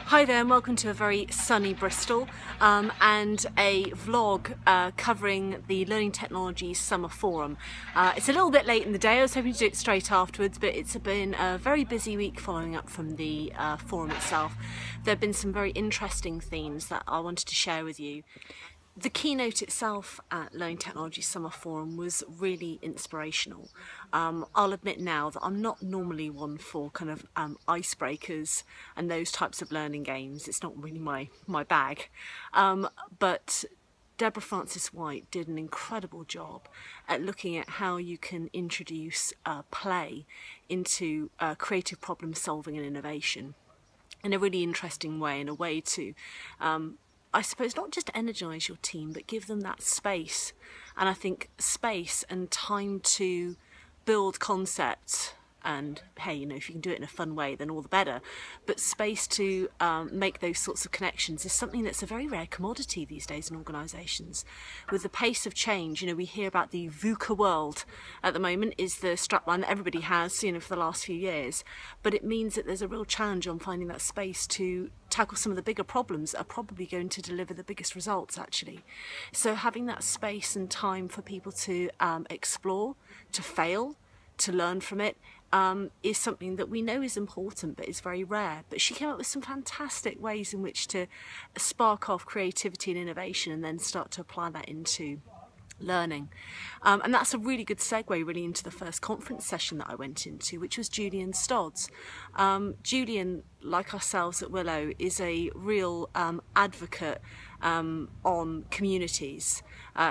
Hi there and welcome to a very sunny Bristol and a vlog covering the Learning Technologies Summer Forum. It's a little bit late in the day. I was hoping to do it straight afterwards, but it's been a very busy week following up from the forum itself. There have been some very interesting themes that I wanted to share with you. The keynote itself at Learning Technologies Summer Forum was really inspirational. I'll admit now that I'm not normally one for kind of icebreakers and those types of learning games. It's not really my bag. But Deborah Frances-White did an incredible job at looking at how you can introduce play into creative problem solving and innovation in a really interesting way, in a way to I suppose not just energise your team, but give them that space. And I think space and time to build concepts, and hey, you know, if you can do it in a fun way, then all the better. But space to make those sorts of connections is something that's a very rare commodity these days in organisations. With the pace of change, you know, we hear about the VUCA world at the moment is the strapline that everybody has, you know, for the last few years. But it means that there's a real challenge on finding that space to tackle some of the bigger problems that are probably going to deliver the biggest results, actually. So having that space and time for people to explore, to fail, to learn from it, is something that we know is important but is very rare. But she came up with some fantastic ways in which to spark off creativity and innovation and then start to apply that into learning. And that's a really good segue really into the first conference session that I went into, which was Julian Stodds. Julian, like ourselves at Willow, is a real advocate on communities.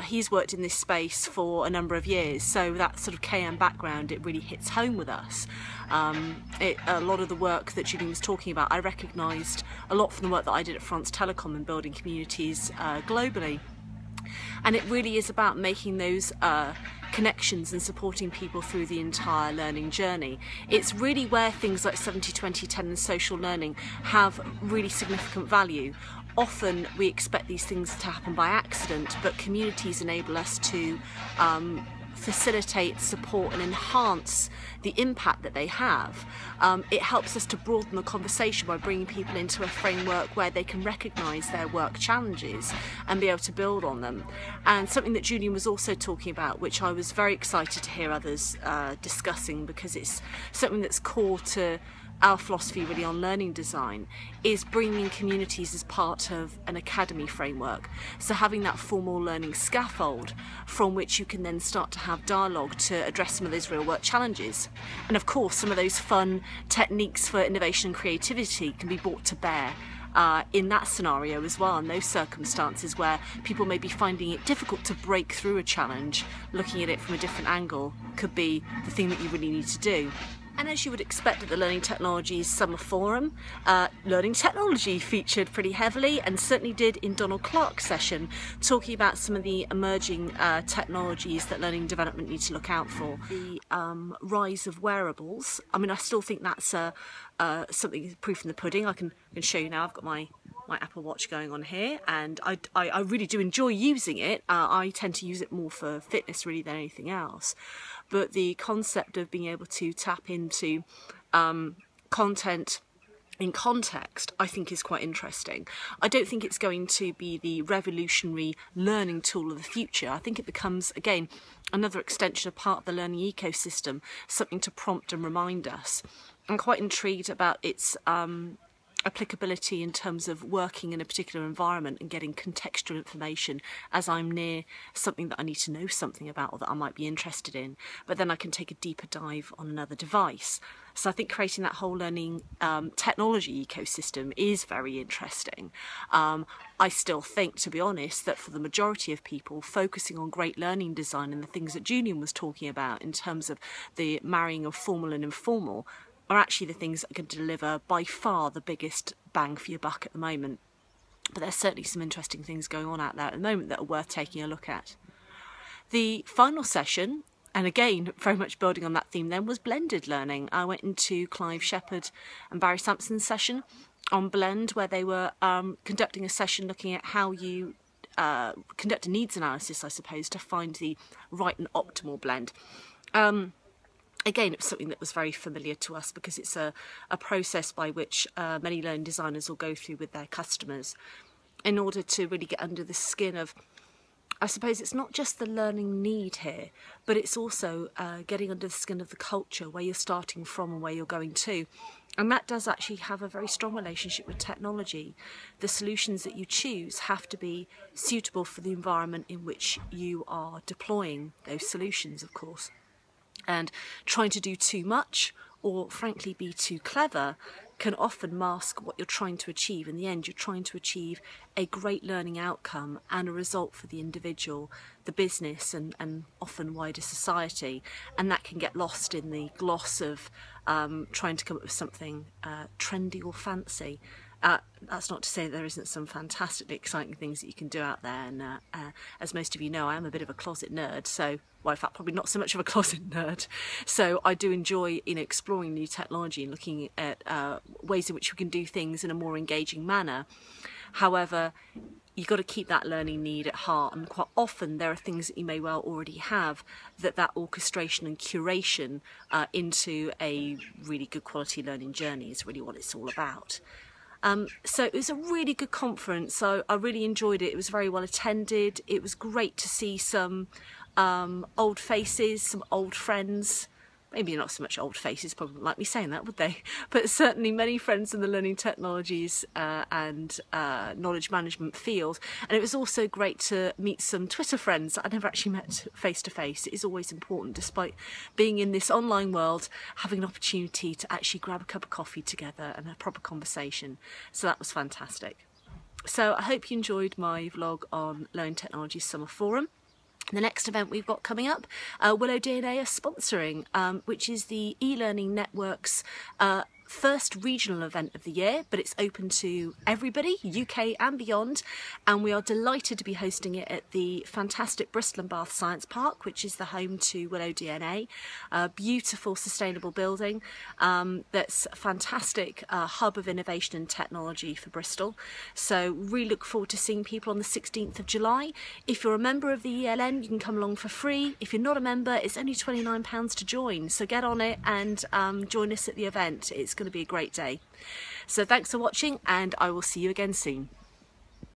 He's worked in this space for a number of years, so that sort of KM background, it really hits home with us. A lot of the work that Julian was talking about, I recognised a lot from the work that I did at France Telecom and building communities globally. And it really is about making those connections and supporting people through the entire learning journey. It's really where things like 70-20-10 and social learning have really significant value. Often we expect these things to happen by accident, but communities enable us to facilitate, support and enhance the impact that they have. It helps us to broaden the conversation by bringing people into a framework where they can recognise their work challenges and be able to build on them. And something that Julian was also talking about, which I was very excited to hear others discussing, because it's something that's core to our philosophy really on learning design, is bringing communities as part of an academy framework. So having that formal learning scaffold from which you can then start to have dialogue to address some of those real work challenges. And of course some of those fun techniques for innovation and creativity can be brought to bear in that scenario as well, in those circumstances where people may be finding it difficult to break through a challenge. Looking at it from a different angle could be the thing that you really need to do. And as you would expect at the Learning Technologies Summer Forum, learning technology featured pretty heavily, and certainly did in Donald Clark's session, talking about some of the emerging technologies that learning development needs to look out for. The rise of wearables. I mean, I still think that's something proof in the pudding. I can show you now. I've got my Apple Watch going on here, and I really do enjoy using it. I tend to use it more for fitness really than anything else. But the concept of being able to tap into content in context, I think, is quite interesting. I don't think it's going to be the revolutionary learning tool of the future. I think it becomes, again, another extension of part of the learning ecosystem, something to prompt and remind us. I'm quite intrigued about its applicability in terms of working in a particular environment and getting contextual information as I'm near something that I need to know something about or that I might be interested in, but then I can take a deeper dive on another device. So I think creating that whole learning technology ecosystem is very interesting. I still think, to be honest, that for the majority of people, focusing on great learning design and the things that Julian was talking about in terms of the marrying of formal and informal are actually the things that can deliver by far the biggest bang for your buck at the moment. But there's certainly some interesting things going on out there at the moment that are worth taking a look at. The final session, and again very much building on that theme then, was blended learning. I went into Clive Shepherd and Barry Sampson's session on Blend, where they were conducting a session looking at how you conduct a needs analysis, I suppose, to find the right and optimal blend. Again, it was something that was very familiar to us because it's a process by which many learning designers will go through with their customers in order to really get under the skin of, I suppose it's not just the learning need here, but it's also getting under the skin of the culture, where you're starting from and where you're going to. And that does actually have a very strong relationship with technology. The solutions that you choose have to be suitable for the environment in which you are deploying those solutions, of course. And trying to do too much, or frankly be too clever, can often mask what you're trying to achieve. In the end, you're trying to achieve a great learning outcome and a result for the individual, the business, and often wider society. And that can get lost in the gloss of trying to come up with something trendy or fancy. That's not to say that there isn't some fantastically exciting things that you can do out there, and as most of you know, I am a bit of a closet nerd, so, well, in fact, probably not so much of a closet nerd, so I do enjoy exploring new technology and looking at ways in which we can do things in a more engaging manner. However, you've got to keep that learning need at heart, and quite often there are things that you may well already have that orchestration and curation into a really good quality learning journey is really what it's all about. So it was a really good conference, so I really enjoyed it. It was very well attended. It was great to see some old faces, some old friends. Maybe not so much old faces, probably wouldn't like me saying that, would they? But certainly many friends in the learning technologies and knowledge management field. And it was also great to meet some Twitter friends that I never actually met face to face. It is always important, despite being in this online world, having an opportunity to actually grab a cup of coffee together and a proper conversation. So that was fantastic. So I hope you enjoyed my vlog on Learning Technologies Summer Forum. The next event we've got coming up, Willow DNA are sponsoring, which is the eLearning Network's first regional event of the year, but it's open to everybody, UK and beyond, and we are delighted to be hosting it at the fantastic Bristol and Bath Science Park, which is the home to Willow DNA, a beautiful sustainable building that's a fantastic hub of innovation and technology for Bristol. So really look forward to seeing people on the 16th of July. If you're a member of the ELN, you can come along for free. If you're not a member, it's only £29 to join, so get on it and join us at the event. It's going to be a great day. So thanks for watching, and I will see you again soon.